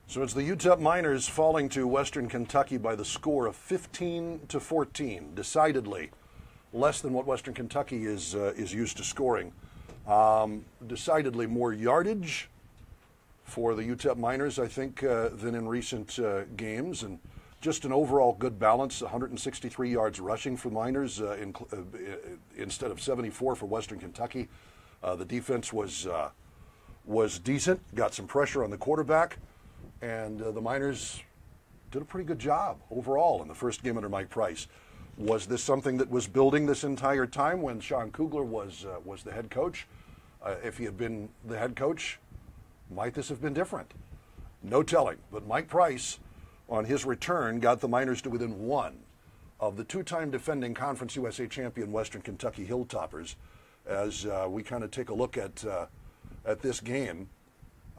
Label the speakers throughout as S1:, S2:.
S1: So it's the UTEP Miners falling to Western Kentucky by the score of 15-14, decidedly less than what Western Kentucky is used to scoring. Decidedly more yardage for the UTEP Miners, I think, than in recent games, and just an overall good balance. 163 yards rushing for Miners instead of 74 for Western Kentucky. The defense was decent, got some pressure on the quarterback. And the Miners did a pretty good job overall in the first game under Mike Price. Was this something that was building this entire time when Sean Kugler was the head coach? If he had been the head coach, might this have been different? No telling. But Mike Price, on his return, got the Miners to within one of the two-time defending Conference USA champion Western Kentucky Hilltoppers. As we kind of take a look at this game.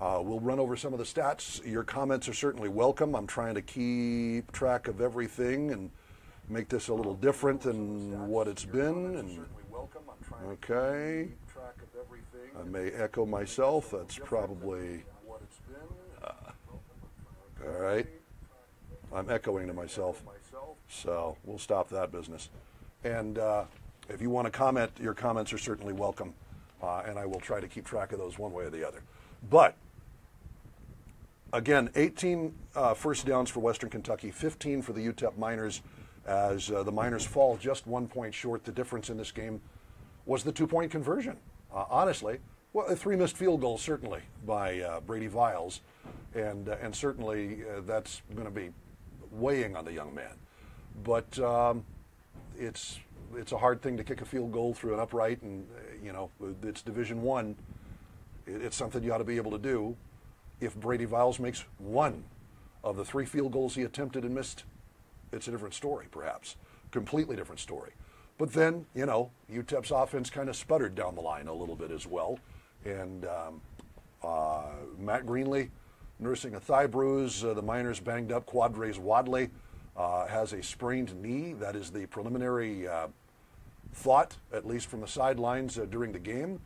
S1: We'll run over some of the stats. Your comments are certainly welcome. I'm trying to keep track of everything and make this a little different than what it's been. And okay, I may echo myself. That's probably all right. I'm echoing to myself, so we'll stop that business. And if you want to comment, your comments are certainly welcome, and I will try to keep track of those one way or the other. But again, 18 first downs for Western Kentucky, 15 for the UTEP Miners, as the Miners fall just 1 point short. The difference in this game was the 2-point conversion. Honestly, well, 3 missed field goals certainly by Brady Viles, and certainly that's going to be weighing on the young man. But it's a hard thing to kick a field goal through an upright, and it's Division I. It's something you ought to be able to do. If Brady Viles makes one of the 3 field goals he attempted and missed, it's a different story, perhaps. Completely different story. But then, UTEP's offense kind of sputtered down the line a little bit as well. And Matt Greenlee nursing a thigh bruise. The Miners banged up. Quadrace Wadley has a sprained knee. That is the preliminary thought, at least from the sidelines during the game.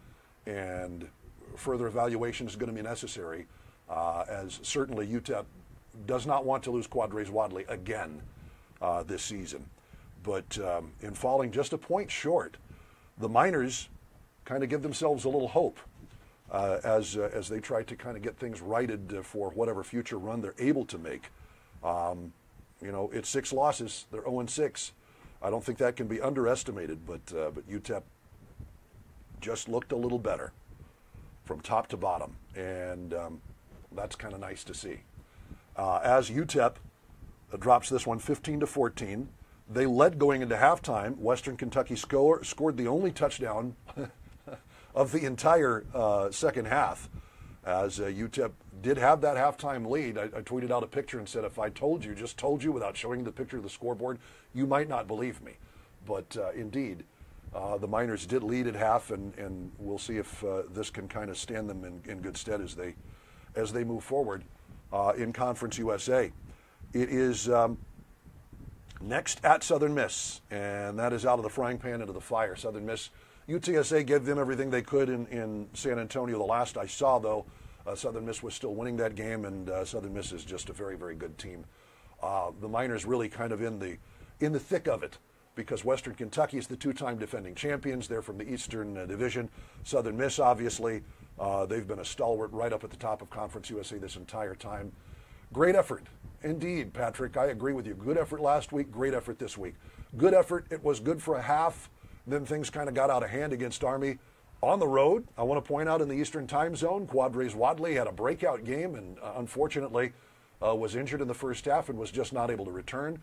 S1: And further evaluation is going to be necessary, as certainly UTEP does not want to lose Quadrace Wadley again this season. But in falling just a point short, the Miners kind of give themselves a little hope as they try to kind of get things righted for whatever future run they're able to make. It's 6 losses. They're 0-6. I don't think that can be underestimated, but UTEP just looked a little better from top to bottom, and that's kind of nice to see. As UTEP drops this one 15-14, they led going into halftime. Western Kentucky scored the only touchdown of the entire second half, as UTEP did have that halftime lead. I tweeted out a picture and said, if I just told you without showing the picture of the scoreboard, you might not believe me. But indeed, the Miners did lead at half, and we'll see if this can kind of stand them in good stead as they move forward in Conference USA. It is next at Southern Miss, and that is out of the frying pan into the fire. Southern Miss, UTSA gave them everything they could in San Antonio. The last I saw, though, Southern Miss was still winning that game, and Southern Miss is just a very, very good team. The Miners really kind of in the thick of it, because Western Kentucky is the 2-time defending champions. They're from the Eastern Division. Southern Miss, obviously, they've been a stalwart right up at the top of Conference USA this entire time. Great effort. Indeed, Patrick, I agree with you. Good effort last week, great effort this week. Good effort. It was good for a half. Then things kind of got out of hand against Army. On the road, I want to point out in the Eastern time zone, Quadrace Wadley had a breakout game and unfortunately was injured in the first half and was just not able to return.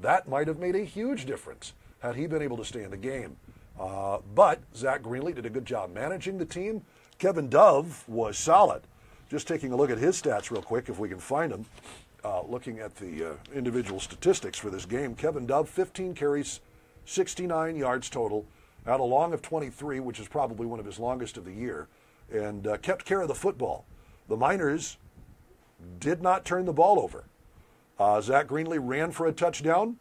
S1: That might have made a huge difference had he been able to stay in the game. But Zach Greenlee did a good job managing the team. Kevin Dove was solid. Just taking a look at his stats real quick, if we can find them. Looking at the individual statistics for this game, Kevin Dove, 15 carries, 69 yards total, had a long of 23, which is probably one of his longest of the year, and kept care of the football. The Miners did not turn the ball over. Zach Greenlee ran for a touchdown.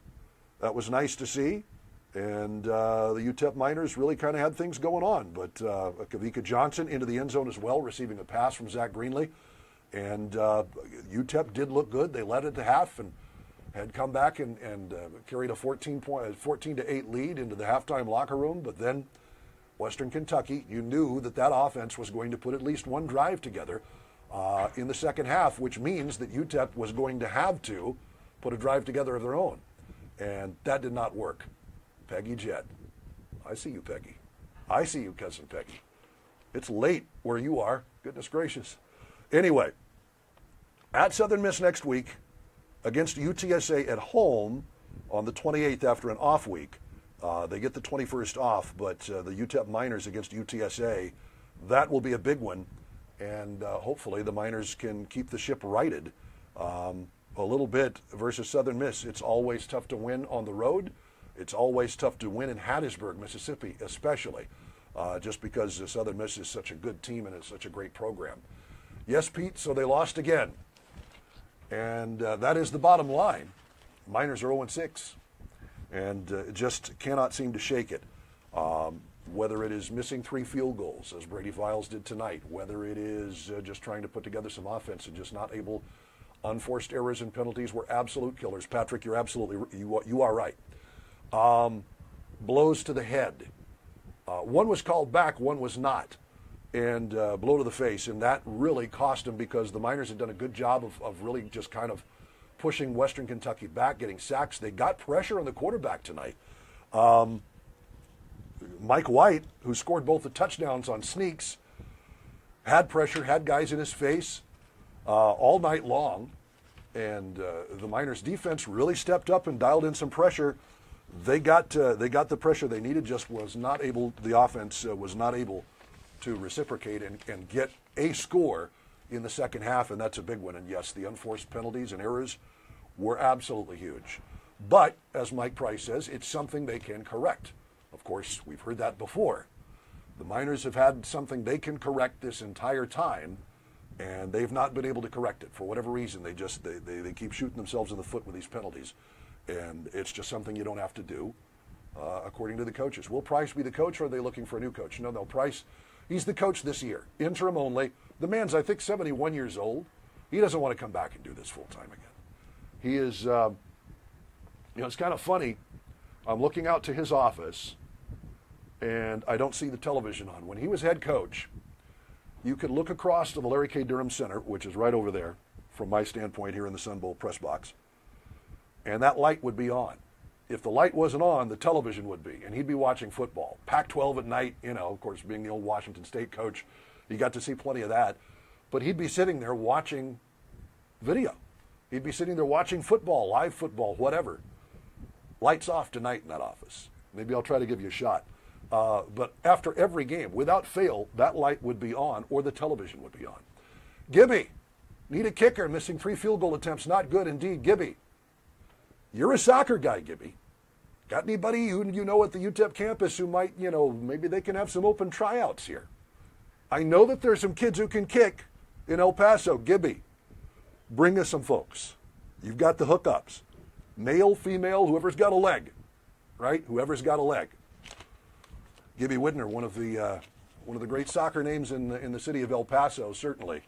S1: That was nice to see. And the UTEP Miners really kind of had things going on. But Kavika Johnson into the end zone as well, receiving a pass from Zach Greenlee. And UTEP did look good. They led at the half and had come back and carried a 14-8 lead into the halftime locker room. But then Western Kentucky, you knew that offense was going to put at least one drive together in the second half, which means that UTEP was going to have to put a drive together of their own. And that did not work. Peggy Jett. I see you, Peggy. I see you, Cousin Peggy. It's late where you are. Goodness gracious. Anyway, at Southern Miss next week against UTSA at home on the 28th after an off week. They get the 21st off, but the UTEP Miners against UTSA, that will be a big one. And hopefully the Miners can keep the ship righted a little bit versus Southern Miss. It's always tough to win on the road. It's always tough to win in Hattiesburg, Mississippi, especially, just because Southern Miss is such a good team and it's such a great program. Yes, Pete, so they lost again. And that is the bottom line. Miners are 0-6 and just cannot seem to shake it. Whether it is missing 3 field goals, as Brady Viles did tonight, whether it is just trying to put together some offense and just not able, unforced errors and penalties were absolute killers. Patrick, you're absolutely, you are right. Blows to the head. One was called back, one was not. And blow to the face, and that really cost them because the Miners had done a good job of really just kind of pushing Western Kentucky back, getting sacks. They got pressure on the quarterback tonight. Mike White, who scored both the touchdowns on sneaks, had pressure, had guys in his face all night long, and the Miners' defense really stepped up and dialed in some pressure. They got the pressure they needed, just was not able. The offense was not able to reciprocate and get a score in the second half, and that's a big one. And yes, the unforced penalties and errors were absolutely huge. But, as Mike Price says, it's something they can correct. Of course, we've heard that before. The Miners have had something they can correct this entire time, and they've not been able to correct it. For whatever reason, they keep shooting themselves in the foot with these penalties. And it's just something you don't have to do, according to the coaches. Will Price be the coach, or are they looking for a new coach? No, Price, he's the coach this year, interim only. The man's, I think, 71 years old. He doesn't want to come back and do this full time again. He is, it's kind of funny. I'm looking out to his office, and I don't see the television on. When he was head coach, you could look across to the Larry K. Durham Center, which is right over there, from my standpoint here in the Sun Bowl press box, and that light would be on. If the light wasn't on, the television would be, and he'd be watching football. Pac-12 at night, of course, being the old Washington State coach, he got to see plenty of that. But he'd be sitting there watching video. He'd be sitting there watching football, live football, whatever. Lights off tonight in that office. Maybe I'll try to give you a shot. But after every game, without fail, that light would be on, or the television would be on. Gibby, need a kicker, missing 3 field goal attempts, not good indeed. Gibby, you're a soccer guy, Gibby. Got anybody who you know at the UTEP campus who might, maybe they can have some open tryouts here? I know that there's some kids who can kick in El Paso. Gibby, bring us some folks. You've got the hookups. Male, female, whoever's got a leg, right? Whoever's got a leg. Gibby Widner, one of the great soccer names in the city of El Paso, certainly.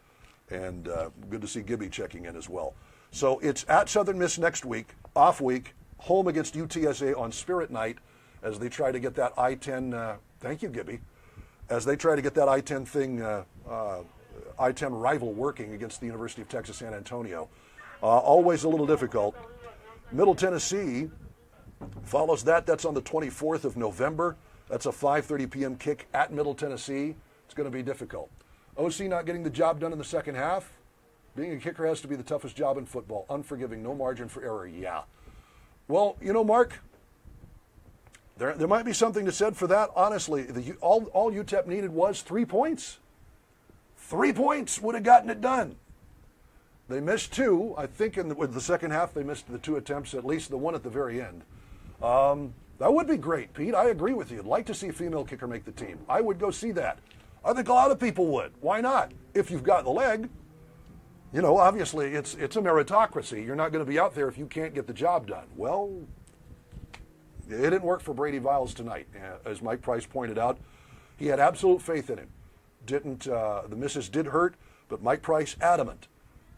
S1: And good to see Gibby checking in as well. So it's at Southern Miss next week, off week, home against UTSA on Spirit Night as they try to get that I-10, thank you, Gibby, as they try to get that I-10 thing, I-10 rival working against the University of Texas San Antonio. Always a little difficult. Middle Tennessee follows that. That's on the 24th of November. That's a 5:30 p.m. kick at Middle Tennessee. It's going to be difficult. OC not getting the job done in the second half. Being a kicker has to be the toughest job in football. Unforgiving, no margin for error. Yeah. Well, Mark, there might be something to said for that. Honestly, all UTEP needed was 3 points. 3 points would have gotten it done. They missed 2. I think with the second half they missed the 2 attempts, at least the one at the very end. That would be great, Pete. I agree with you. I'd like to see a female kicker make the team. I would go see that. I think a lot of people would. Why not? If you've got the leg. Obviously it's a meritocracy. You're not going to be out there if you can't get the job done. Well, it didn't work for Brady Viles tonight. As Mike Price pointed out, he had absolute faith in him. The misses did hurt, but Mike Price adamant.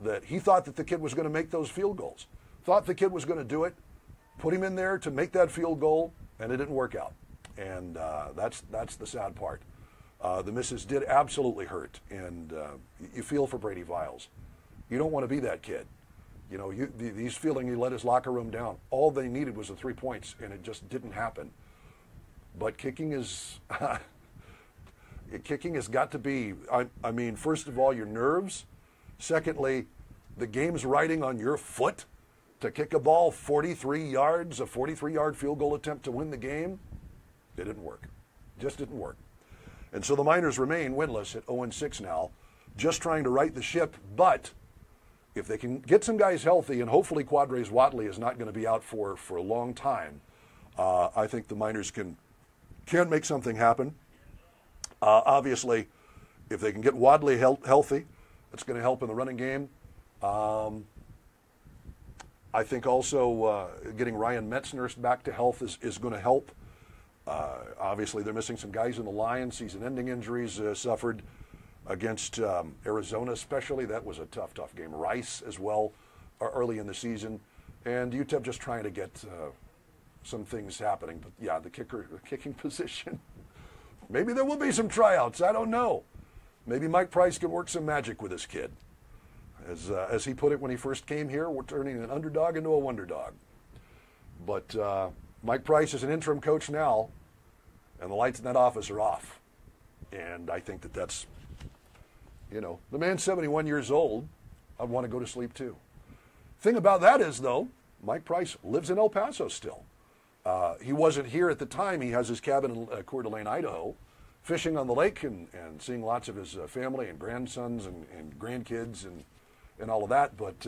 S1: that he thought that the kid was going to make those field goals, thought the kid was going to do it, put him in there to make that field goal, and it didn't work out. And that's the sad part. The misses did absolutely hurt, and you feel for Brady Viles. You don't want to be that kid. You know, he's feeling he let his locker room down. All they needed was the 3 points, and it just didn't happen. But kicking is, kicking has got to be, I mean, first of all, your nerves. Secondly, the game's riding on your foot to kick a ball 43 yards, a 43-yard field goal attempt to win the game. It didn't work. Just didn't work. And so the Miners remain winless at 0-6 now, just trying to right the ship. But if they can get some guys healthy, and hopefully Quadres Watley is not going to be out for a long time, I think the Miners can make something happen. Obviously, if they can get Wadley healthy, it's going to help in the running game. I think also getting Ryan Metzner back to health is going to help. Obviously, they're missing some guys in the Lions. Season-ending injuries suffered against Arizona especially. That was a tough game. Rice as well early in the season. And UTEP just trying to get some things happening. But, yeah, the kicking position, maybe there will be some tryouts. I don't know. Maybe Mike Price can work some magic with this kid. As he put it when he first came here, we're turning an underdog into a wonder dog. But Mike Price is an interim coach now, and the lights in that office are off. And I think that's, you know, the man's 71 years old. I'd want to go to sleep too. Thing about that is, though, Mike Price lives in El Paso still. He wasn't here at the time. He has his cabin in Coeur d'Alene, Idaho, fishing on the lake and seeing lots of his family and grandsons and grandkids and all of that. But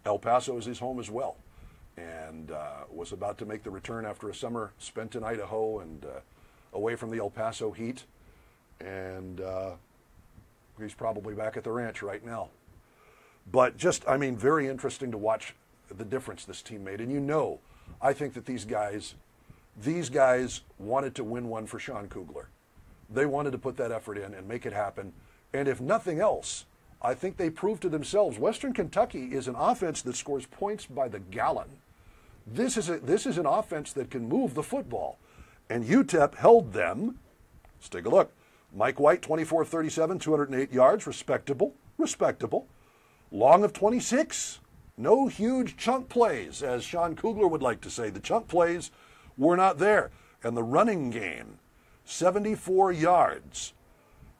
S1: El Paso is his home as well, and was about to make the return after a summer spent in Idaho and away from the El Paso heat. And he's probably back at the ranch right now. But just, I mean, very interesting to watch the difference this team made. And you know, I think that these guys wanted to win one for Sean Kugler. They wanted to put that effort in and make it happen. And if nothing else, I think they proved to themselves, Western Kentucky is an offense that scores points by the gallon. This is an offense that can move the football. And UTEP held them. Let's take a look. Mike White, 24-37, 208 yards, respectable. Long of 26. No huge chunk plays, as Sean Kugler would like to say. The chunk plays were not there. And the running game, 74 yards.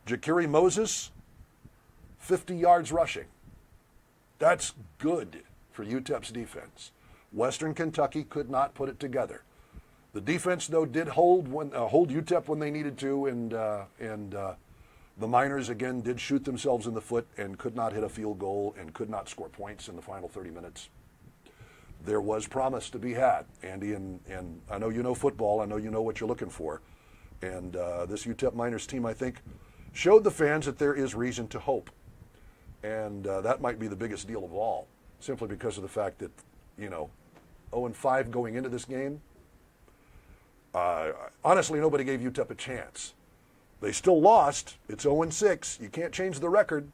S1: Jakiri Moses, 50 yards rushing. That's good for UTEP's defense. Western Kentucky could not put it together. The defense, though, did hold UTEP when they needed to, and the Miners, again, did shoot themselves in the foot and could not hit a field goal and could not score points in the final 30 minutes. There was promise to be had, Andy, and I know you know football. I know you know what you're looking for. And this UTEP Miners team, I think, showed the fans that there is reason to hope. And that might be the biggest deal of all, simply because of the fact that, you know, 0-5 going into this game. Honestly, nobody gave UTEP a chance. They still lost. It's 0-6. You can't change the record.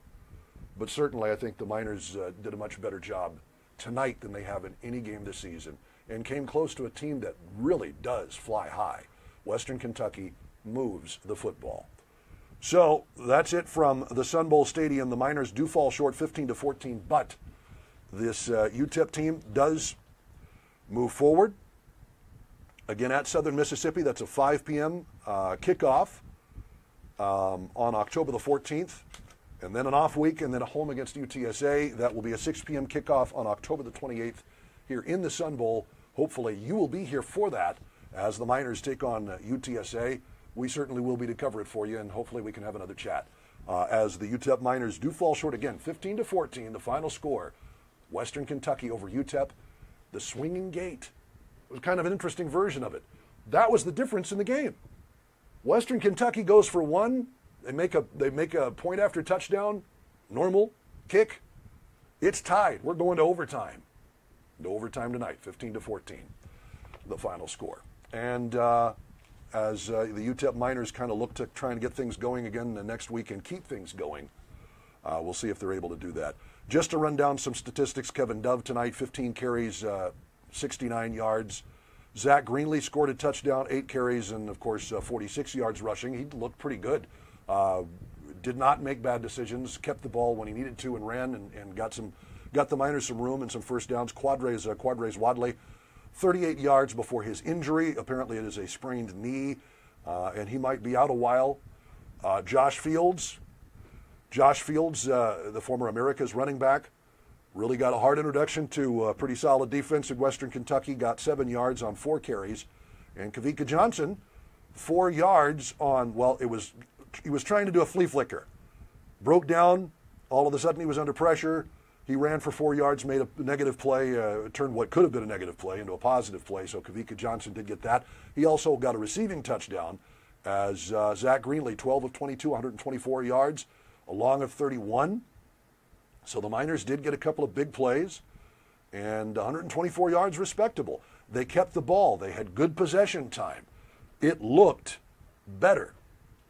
S1: But certainly, I think the Miners did a much better job tonight than they have in any game this season, and came close to a team that really does fly high. Western Kentucky moves the football. So that's it from the Sun Bowl Stadium. The Miners do fall short 15-14, but this UTEP team does move forward. Again, at Southern Mississippi, that's a 5 p.m. Kickoff on October the 14th. And then an off week, and then a home against UTSA. That will be a 6 p.m. kickoff on October the 28th here in the Sun Bowl. Hopefully you will be here for that as the Miners take on UTSA. We certainly will be to cover it for you, and hopefully we can have another chat. As the UTEP Miners do fall short again, 15-14, the final score. Western Kentucky over UTEP. The swinging gate. It was kind of an interesting version of it. That was the difference in the game. Western Kentucky goes for one. They make a point after touchdown, normal kick. It's tied. We're going to overtime. To overtime tonight, 15-14, the final score. And as the UTEP Miners kind of look to try and get things going again the next week and keep things going, We'll see if they're able to do that. Just to run down some statistics, Kevin Dove tonight, 15 carries, 69 yards. Zach Greenlee scored a touchdown, 8 carries, and of course 46 yards rushing. He looked pretty good. Did not make bad decisions, kept the ball when he needed to and ran and got the Miners some room and some first downs. Quadres Wadley, 38 yards before his injury. Apparently it is a sprained knee, and he might be out a while. Josh Fields, the former America's running back, really got a hard introduction to a pretty solid defense in Western Kentucky, got 7 yards on 4 carries. And Kavika Johnson, 4 yards on, well, he was trying to do a flea flicker. Broke down, all of a sudden he was under pressure. He ran for 4 yards, made a negative play, turned what could have been a negative play into a positive play, so Kavika Johnson did get that. He also got a receiving touchdown as Zach Greenlee, 12 of 22, 124 yards, a long of 31. So the Miners did get a couple of big plays, and 124 yards respectable. They kept the ball. They had good possession time. It looked better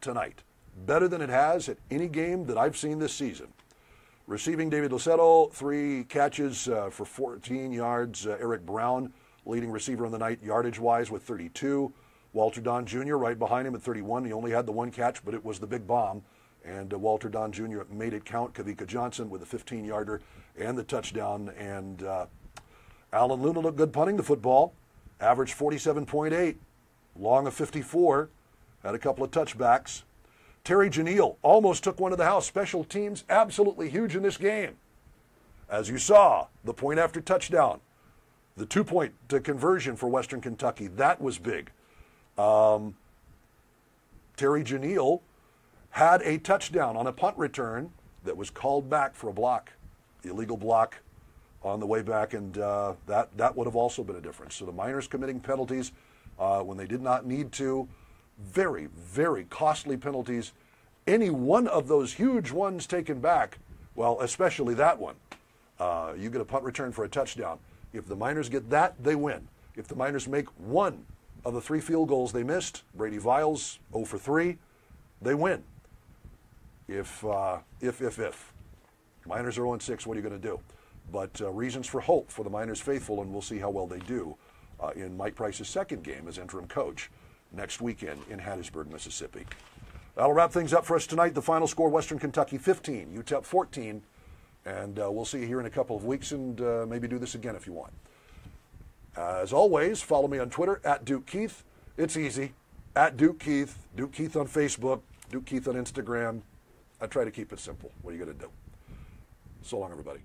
S1: tonight, better than it has at any game that I've seen this season. Receiving, David Lucero, 3 catches for 14 yards. Eric Brown, leading receiver on the night yardage-wise with 32. Walter Don Jr. right behind him at 31. He only had the 1 catch, but it was the big bomb. And Walter Don Jr. made it count. Kavika Johnson with a 15-yarder and the touchdown. And Alan Luna looked good punting the football. Averaged 47.8. Long of 54. Had a couple of touchbacks. Terry Janeel almost took one to the house. Special teams absolutely huge in this game. As you saw, the point after touchdown. The 2-point conversion for Western Kentucky. That was big. Terry Janeel had a touchdown on a punt return that was called back for a block, illegal block on the way back, and that would have also been a difference. So the Miners committing penalties when they did not need to, very, very costly penalties. Any one of those huge ones taken back, well, especially that one, you get a punt return for a touchdown. If the Miners get that, they win. If the Miners make one of the 3 field goals they missed, Brady Viles 0 for 3, they win. If Miners are 0-6, what are you going to do? But reasons for hope for the Miners faithful, and we'll see how well they do in Mike Price's second game as interim coach next weekend in Hattiesburg, Mississippi. That'll wrap things up for us tonight. The final score, Western Kentucky 15, UTEP 14, and we'll see you here in a couple of weeks and maybe do this again if you want. As always, follow me on Twitter, @DukeKeith. It's easy, @DukeKeith, Duke Keith on Facebook, Duke Keith on Instagram. I try to keep it simple. What are you going to do? So long, everybody.